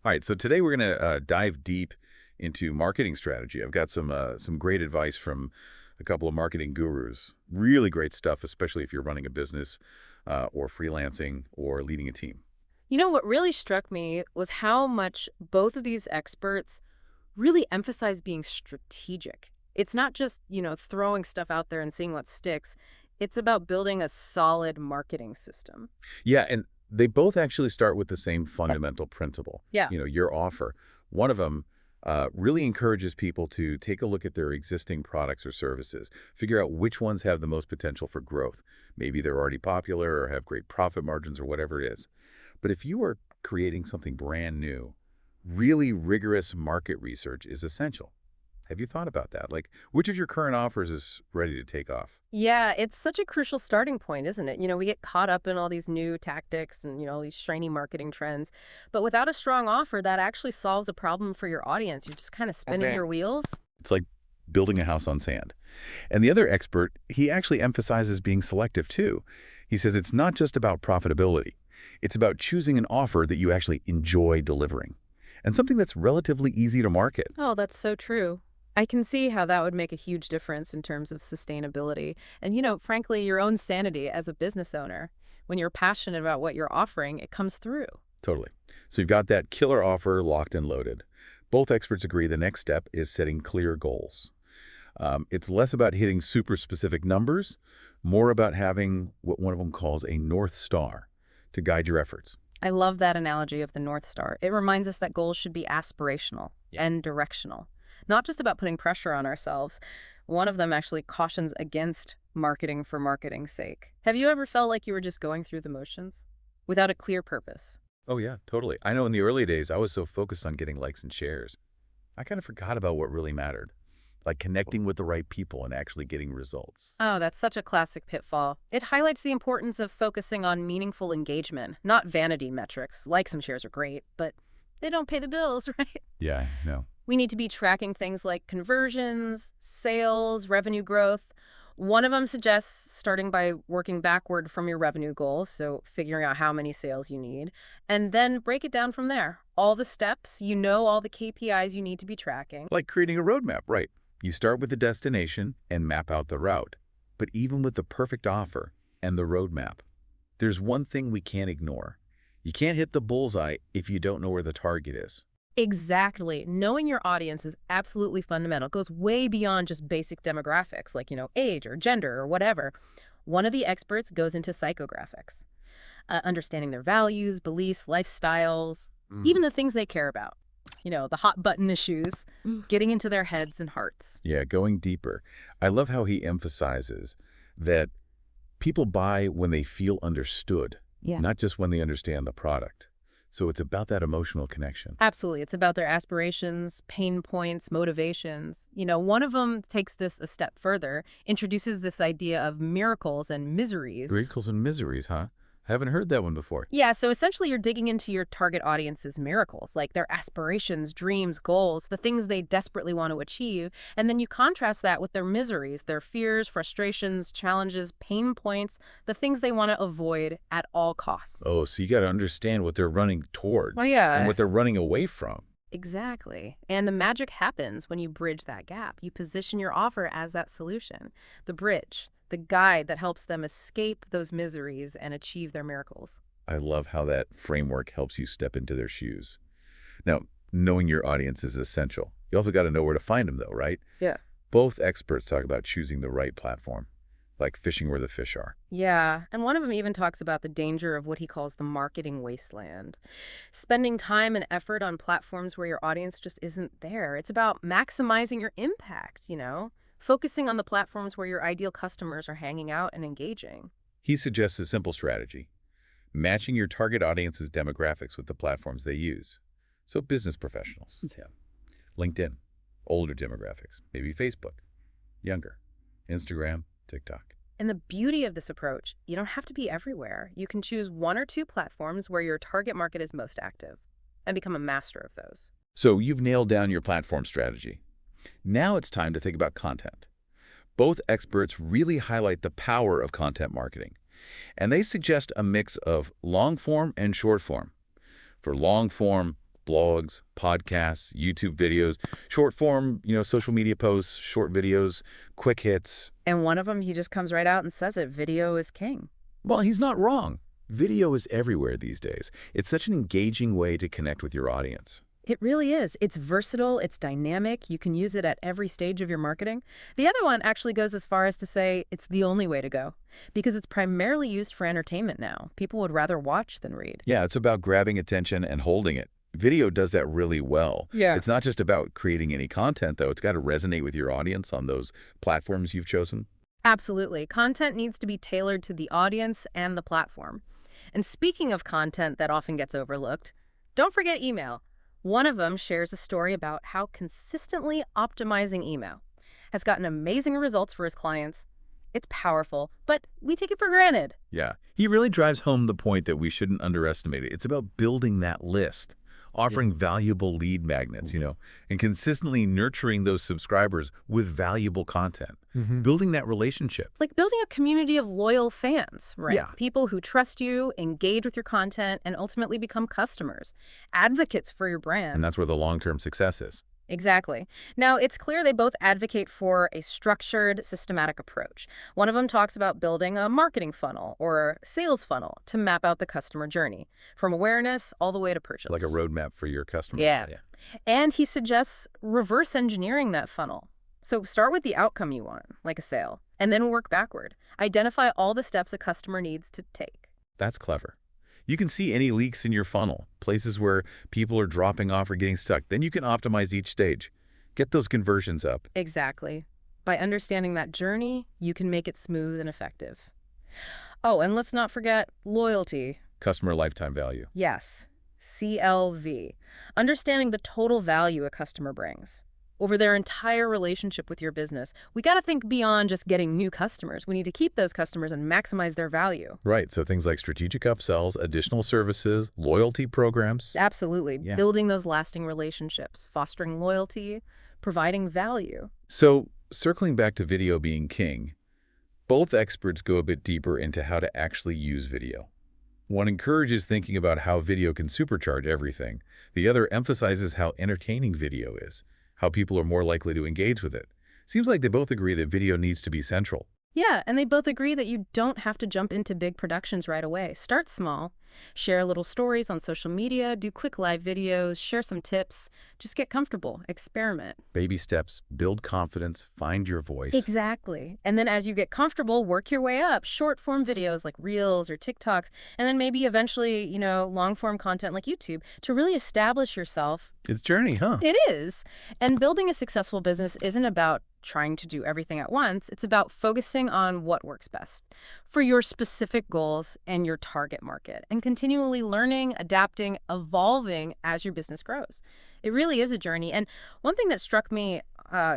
All right, so today we're going to dive deep into marketing strategy. I've got some great advice from a couple of marketing gurus. Really great stuff, especially if you're running a business or freelancing or leading a team. You know, what really struck me was how much both of these experts really emphasize being strategic. It's not just, throwing stuff out there and seeing what sticks. It's about building a solid marketing system. Yeah, and they both actually start with the same fundamental principle. Yeah. Your offer. One of them really encourages people to take a look at their existing products or services, figure out which ones have the most potential for growth. Maybe they're already popular or have great profit margins or whatever it is. But if you are creating something brand new, really rigorous market research is essential. Have you thought about that? Like, which of your current offers is ready to take off? Yeah, it's such a crucial starting point, isn't it? We get caught up in all these new tactics and, all these shiny marketing trends. But without a strong offer, that actually solves a problem for your audience. You're just kind of spinning your wheels. It's like building a house on sand. And the other expert, he actually emphasizes being selective too. He says it's not just about profitability. It's about choosing an offer that you actually enjoy delivering and something that's relatively easy to market. Oh, that's so true. I can see how that would make a huge difference in terms of sustainability and, frankly, your own sanity as a business owner. When you're passionate about what you're offering, it comes through. Totally. So you've got that killer offer locked and loaded. Both experts agree the next step is setting clear goals. It's less about hitting super specific numbers, more about having what one of them calls a North Star to guide your efforts. I love that analogy of the North Star. It reminds us that goals should be aspirational and directional, not just about putting pressure on ourselves. One of them actually cautions against marketing for marketing's sake. Have you ever felt like you were just going through the motions without a clear purpose? Oh, yeah, totally. I know in the early days, I was so focused on getting likes and shares. I kind of forgot about what really mattered, like connecting with the right people and actually getting results. Oh, that's such a classic pitfall. It highlights the importance of focusing on meaningful engagement, not vanity metrics. Likes and shares are great, but they don't pay the bills, right? Yeah, no. We need to be tracking things like conversions, sales, revenue growth. One of them suggests starting by working backward from your revenue goals, so figuring out how many sales you need, and then break it down from there. All the steps, all the KPIs you need to be tracking. Like creating a roadmap, right? You start with the destination and map out the route. But even with the perfect offer and the roadmap, there's one thing we can't ignore. You can't hit the bullseye if you don't know where the target is. Exactly. Knowing your audience is absolutely fundamental. It goes way beyond just basic demographics like, age or gender or whatever. One of the experts goes into psychographics, understanding their values, beliefs, lifestyles, even the things they care about. The hot button issues, getting into their heads and hearts. Yeah, going deeper. I love how he emphasizes that people buy when they feel understood, Yeah. not just when they understand the product. So it's about that emotional connection. Absolutely. It's about their aspirations, pain points, motivations. One of them takes this a step further, introduces this idea of miracles and miseries. Wrinkles and miseries, huh? I haven't heard that one before. Yeah, so essentially you're digging into your target audience's miracles, like their aspirations, dreams, goals, the things they desperately want to achieve, and then you contrast that with their miseries, their fears, frustrations, challenges, pain points, the things they want to avoid at all costs. Oh, so you got to understand what they're running Oh, towards and yeah. what they're running away from. Exactly. And the magic happens when you bridge that gap. You position your offer as that solution, the bridge, the guide that helps them escape those miseries and achieve their miracles. I love how that framework helps you step into their shoes. Now, knowing your audience is essential. You also got to know where to find them, though, right? Yeah. Both experts talk about choosing the right platform, like fishing where the fish are. Yeah, and one of them even talks about the danger of what he calls the marketing wasteland. Spending time and effort on platforms where your audience just isn't there. It's about maximizing your impact, focusing on the platforms where your ideal customers are hanging out and engaging. He suggests a simple strategy, matching your target audience's demographics with the platforms they use. So business professionals, Yeah. LinkedIn, older demographics, maybe Facebook, younger, Instagram, TikTok. And the beauty of this approach, you don't have to be everywhere. You can choose one or two platforms where your target market is most active and become a master of those. So you've nailed down your platform strategy. Now it's time to think about content. Both experts really highlight the power of content marketing, and they suggest a mix of long form and short form. For long form, blogs, podcasts, YouTube videos, short form, social media posts, short videos, quick hits. And one of them, he just comes right out and says it, video is king. Well, he's not wrong. Video is everywhere these days. It's such an engaging way to connect with your audience. It really is. It's versatile, it's dynamic, you can use it at every stage of your marketing. The other one actually goes as far as to say it's the only way to go, because it's primarily used for entertainment now. People would rather watch than read. Yeah, it's about grabbing attention and holding it. Video does that really well. Yeah. It's not just about creating any content, though. It's got to resonate with your audience on those platforms you've chosen. Absolutely. Content needs to be tailored to the audience and the platform. And speaking of content that often gets overlooked, don't forget email. One of them shares a story about how consistently optimizing email has gotten amazing results for his clients. It's powerful, but we take it for granted. Yeah, he really drives home the point that we shouldn't underestimate it. It's about building that list, offering valuable lead magnets, and consistently nurturing those subscribers with valuable content, building that relationship. Like building a community of loyal fans, right? Yeah. People who trust you, engage with your content, and ultimately become customers, advocates for your brand. And that's where the long-term success is. Exactly. Now, it's clear they both advocate for a structured, systematic approach. One of them talks about building a marketing funnel or sales funnel to map out the customer journey, from awareness all the way to purchase. Like a roadmap for your customers. Yeah. And he suggests reverse engineering that funnel. So start with the outcome you want, like a sale, and then work backward. Identify all the steps a customer needs to take. That's clever. You can see any leaks in your funnel, places where people are dropping off or getting stuck. Then you can optimize each stage. Get those conversions up. Exactly. By understanding that journey, you can make it smooth and effective. Oh, and let's not forget loyalty. Customer lifetime value. Yes, CLV. Understanding the total value a customer brings over their entire relationship with your business. We got to think beyond just getting new customers. We need to keep those customers and maximize their value. Right, so things like strategic upsells, additional services, loyalty programs. Absolutely. Yeah. Building those lasting relationships, fostering loyalty, providing value. So, circling back to video being king, both experts go a bit deeper into how to actually use video. One encourages thinking about how video can supercharge everything. The other emphasizes how entertaining video is, how people are more likely to engage with it. Seems like they both agree that video needs to be central. Yeah, and they both agree that you don't have to jump into big productions right away. Start small. Share little stories on social media, do quick live videos, share some tips. Just get comfortable, experiment. Baby steps, build confidence, find your voice. Exactly. And then as you get comfortable, work your way up. Short form videos like Reels or TikToks, and then maybe eventually, long form content like YouTube to really establish yourself. It's a journey, huh? It is. And building a successful business isn't about trying to do everything at once. It's about focusing on what works best for your specific goals and your target market, and continually learning, adapting, evolving as your business grows. It really is a journey. And one thing that struck me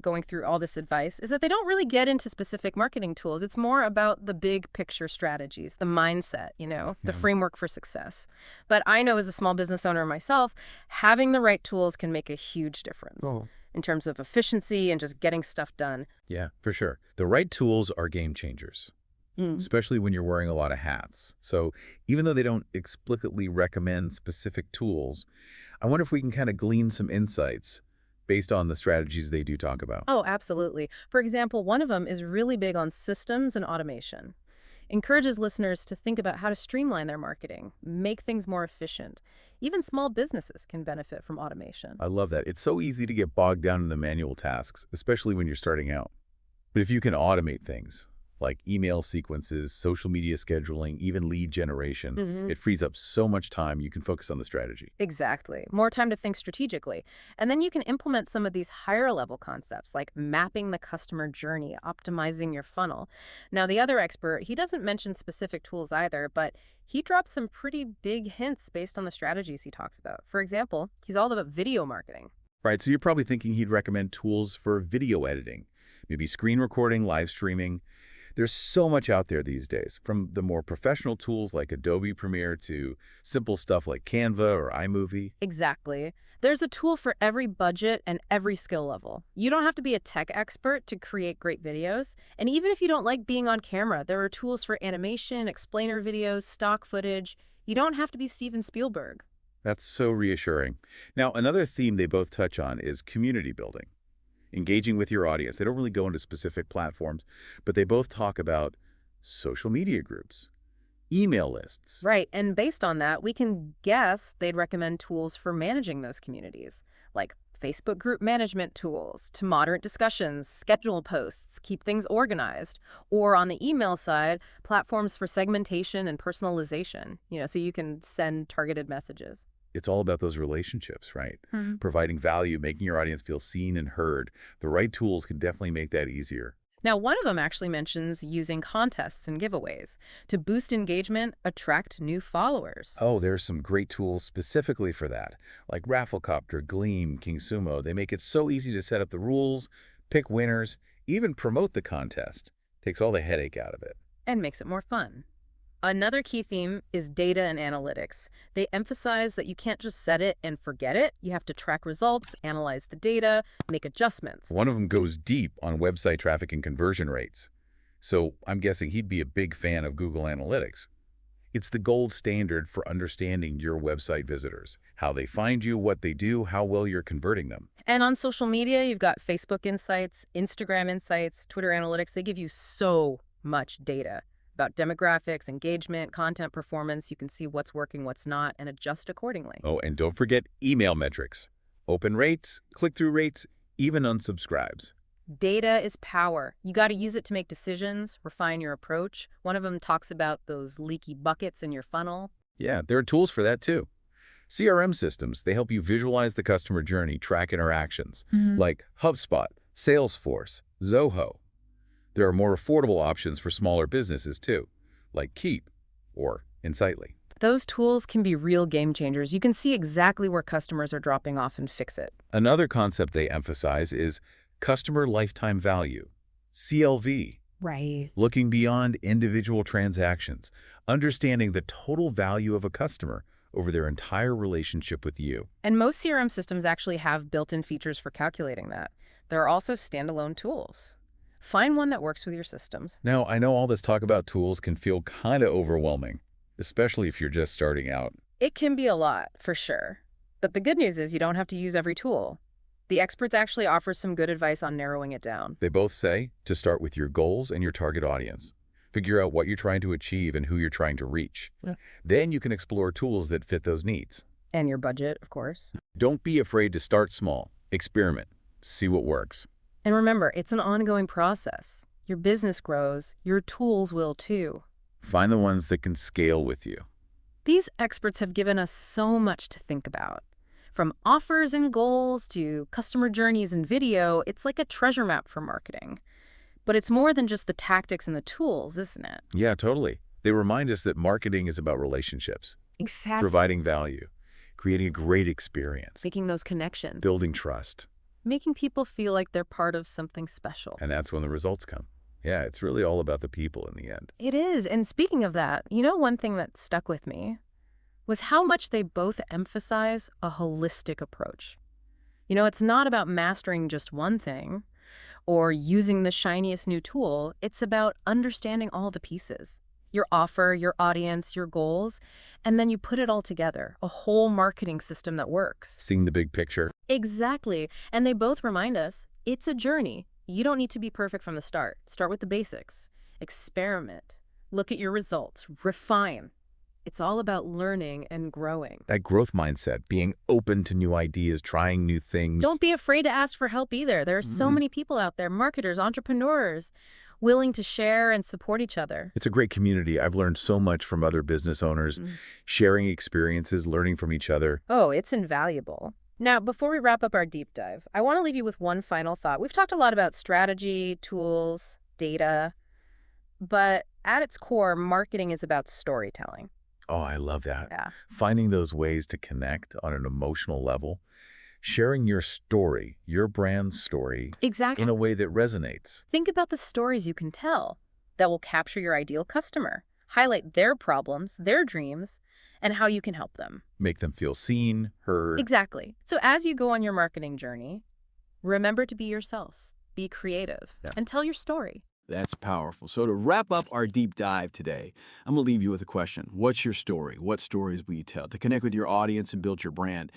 going through all this advice is that they don't really get into specific marketing tools. It's more about the big picture strategies, the mindset, the framework for success. But I know as a small business owner myself, having the right tools can make a huge difference. In terms of efficiency and just getting stuff done. Yeah, for sure. The right tools are game changers, especially when you're wearing a lot of hats. So even though they don't explicitly recommend specific tools, I wonder if we can kind of glean some insights based on the strategies they do talk about. Oh, absolutely. For example, one of them is really big on systems and automation. Encourages listeners to think about how to streamline their marketing, make things more efficient. Even small businesses can benefit from automation. I love that. It's so easy to get bogged down in the manual tasks, especially when you're starting out. But if you can automate things like email sequences, social media scheduling, even lead generation, it frees up so much time you can focus on the strategy. Exactly. More time to think strategically. And then you can implement some of these higher level concepts like mapping the customer journey, optimizing your funnel. Now, the other expert, he doesn't mention specific tools either, but he drops some pretty big hints based on the strategies he talks about. For example, he's all about video marketing. Right, so you're probably thinking he'd recommend tools for video editing, maybe screen recording, live streaming. There's so much out there these days, from the more professional tools like Adobe Premiere to simple stuff like Canva or iMovie. Exactly. There's a tool for every budget and every skill level. You don't have to be a tech expert to create great videos. And even if you don't like being on camera, there are tools for animation, explainer videos, stock footage. You don't have to be Steven Spielberg. That's so reassuring. Now, another theme they both touch on is community building, engaging with your audience. They don't really go into specific platforms, but they both talk about social media groups, email lists. Right, and based on that, we can guess they'd recommend tools for managing those communities, like Facebook group management tools to moderate discussions, schedule posts, keep things organized, or on the email side, platforms for segmentation and personalization, so you can send targeted messages. It's all about those relationships, right? Mhm. Providing value, making your audience feel seen and heard. The right tools can definitely make that easier. Now, one of them actually mentions using contests and giveaways to boost engagement, attract new followers. Oh, there's some great tools specifically for that, like Rafflecopter, Gleam, KingSumo. They make it so easy to set up the rules, pick winners, even promote the contest. Takes all the headache out of it. And makes it more fun. Another key theme is data and analytics. They emphasize that you can't just set it and forget it. You have to track results, analyze the data, make adjustments. One of them goes deep on website traffic and conversion rates. So I'm guessing he'd be a big fan of Google Analytics. It's the gold standard for understanding your website visitors, how they find you, what they do, how well you're converting them. And on social media, you've got Facebook Insights, Instagram Insights, Twitter Analytics. They give you so much data about demographics, engagement, content performance. You can see what's working, what's not, and adjust accordingly. Oh, and don't forget email metrics, open rates, click-through rates, even unsubscribes. Data is power. You got to use it to make decisions, refine your approach. One of them talks about those leaky buckets in your funnel. Yeah, there are tools for that too. CRM systems, they help you visualize the customer journey, track interactions, like HubSpot, Salesforce, Zoho. There are more affordable options for smaller businesses too, like Keep or Insightly. Those tools can be real game changers. You can see exactly where customers are dropping off and fix it. Another concept they emphasize is customer lifetime value, CLV, Right. looking beyond individual transactions, understanding the total value of a customer over their entire relationship with you. And most CRM systems actually have built-in features for calculating that. There are also standalone tools. Find one that works with your systems. Now, I know all this talk about tools can feel kind of overwhelming, especially if you're just starting out. It can be a lot, for sure. But the good news is you don't have to use every tool. The experts actually offer some good advice on narrowing it down. They both say to start with your goals and your target audience. Figure out what you're trying to achieve and who you're trying to reach. Yeah. Then you can explore tools that fit those needs. And your budget, of course. Don't be afraid to start small. Experiment. See what works. And remember, it's an ongoing process. Your business grows, your tools will too. Find the ones that can scale with you. These experts have given us so much to think about. From offers and goals to customer journeys and video, it's like a treasure map for marketing. But it's more than just the tactics and the tools, isn't it? Yeah, totally. They remind us that marketing is about relationships, Exactly. providing value, creating a great experience, Making those connections. building trust, Making people feel like they're part of something special. and that's when the results come. Yeah, it's really all about the people in the end. It is. And speaking of that, one thing that stuck with me was how much they both emphasize a holistic approach. It's not about mastering just one thing or using the shiniest new tool. It's about understanding all the pieces. Your offer, your audience, your goals, and then you put it all together, a whole marketing system that works. Seeing the big picture. Exactly. And they both remind us it's a journey. You don't need to be perfect from the start. Start with the basics. Experiment. Look at your results. Refine. It's all about learning and growing. That growth mindset, being open to new ideas, trying new things. Don't be afraid to ask for help either. There are so many people out there, marketers, entrepreneurs, willing to share and support each other. It's a great community. I've learned so much from other business owners, sharing experiences, learning from each other. Oh, it's invaluable. Now, before we wrap up our deep dive, I want to leave you with one final thought. We've talked a lot about strategy, tools, data, but at its core, marketing is about storytelling. Oh, I love that. Yeah. Finding those ways to connect on an emotional level, sharing your story, your brand's story, Exactly. in a way that resonates. Think about the stories you can tell that will capture your ideal customer, highlight their problems, their dreams, and how you can help them. Make them feel seen, heard. Exactly. So as you go on your marketing journey, remember to be yourself, be creative, Yeah. and tell your story. That's powerful. So to wrap up our deep dive today, I'm going to leave you with a question. What's your story? What stories will you tell? To connect with your audience and build your brand,